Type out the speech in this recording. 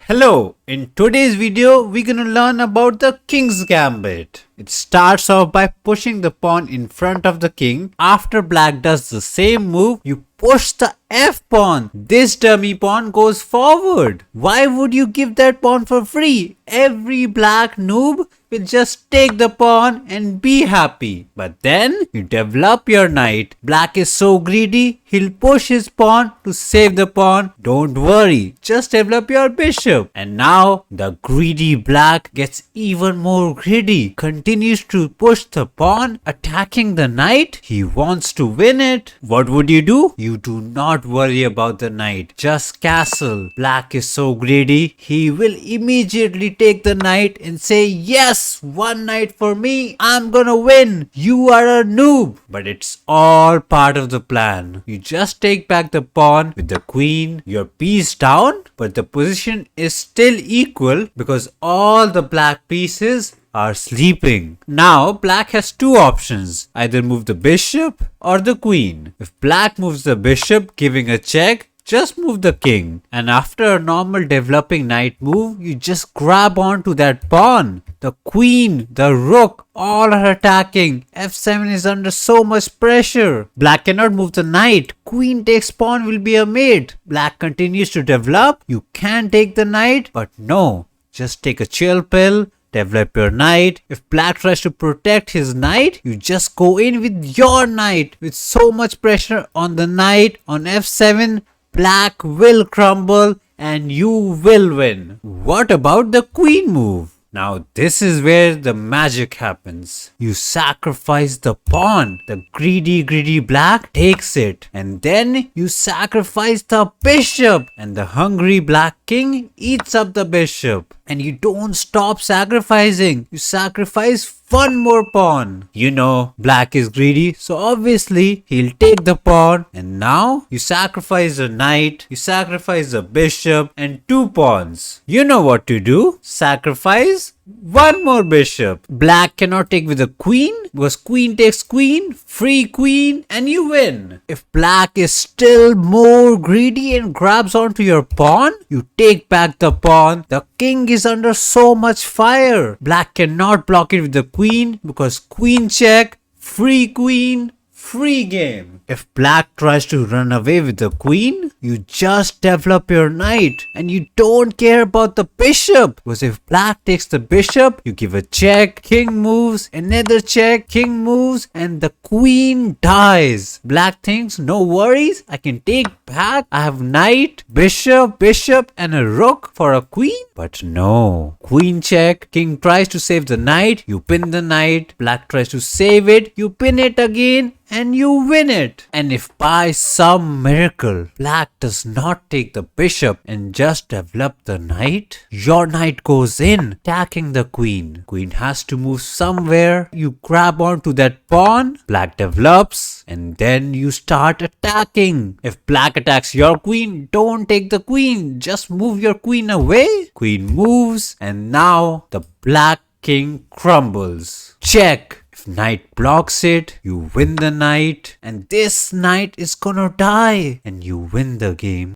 Hello, in today's video we're gonna learn about the King's Gambit. It starts off by pushing the pawn in front of the king. After black does the same move, you push the F pawn. This dummy pawn goes forward. Why would you give that pawn for free? Every black noob will just take the pawn and be happy. But then you develop your knight. Black is so greedy, he'll push his pawn to save the pawn. Don't worry, just develop your bishop. And now the greedy black gets even more greedy. Continues to push the pawn, attacking the knight. He wants to win it. What would you do? You do not worry about the knight. Just castle. Black is so greedy, he will immediately take the knight and say, yes, one knight for me. I'm gonna win. You are a noob. But it's all part of the plan. You just take back the pawn with the queen, your piece down, but the position is still equal because all the black pieces are sleeping. Now black has two options, either move the bishop or the queen. If black moves the bishop giving a check, just move the king. And after a normal developing knight move, you just grab onto that pawn. The queen, the rook, all are attacking. F7 is under so much pressure. Black cannot move the knight. Queen takes pawn will be a mate. Black continues to develop. You can take the knight, but no. Just take a chill pill. Develop your knight. If black tries to protect his knight, you just go in with your knight. With so much pressure on the knight on F7, black will crumble and you will win. What about the queen move? Now this is where the magic happens. You sacrifice the pawn. The greedy black takes it. And then you sacrifice the bishop. And the hungry black king eats up the bishop. And you don't stop sacrificing. You sacrifice one more pawn. You know, black is greedy, so obviously he'll take the pawn. And now you sacrifice the knight, you sacrifice the bishop and two pawns. You know what to do. Sacrifice one more bishop. Black cannot take with the queen because queen takes queen, free queen, and you win. If black is still more greedy and grabs onto your pawn, you take back the pawn. The king is under so much fire. Black cannot block it with the queen because queen check, free queen, free game. If black tries to run away with the queen, you just develop your knight and you don't care about the bishop. Because if black takes the bishop, you give a check, king moves, another check, king moves, and the queen dies. Black thinks, no worries, I can take back. I have knight, bishop, and a rook for a queen. But no. Queen check, king tries to save the knight, you pin the knight. Black tries to save it, you pin it again. And you win it. And if by some miracle black does not take the bishop and just develop the knight, your knight goes in, attacking the queen. Queen has to move somewhere. You grab onto that pawn, black develops, and then you start attacking. If black attacks your queen, don't take the queen. Just move your queen away. Queen moves, and now the black king crumbles. Check. If knight blocks it, you win the knight, and this knight is gonna die and you win the game.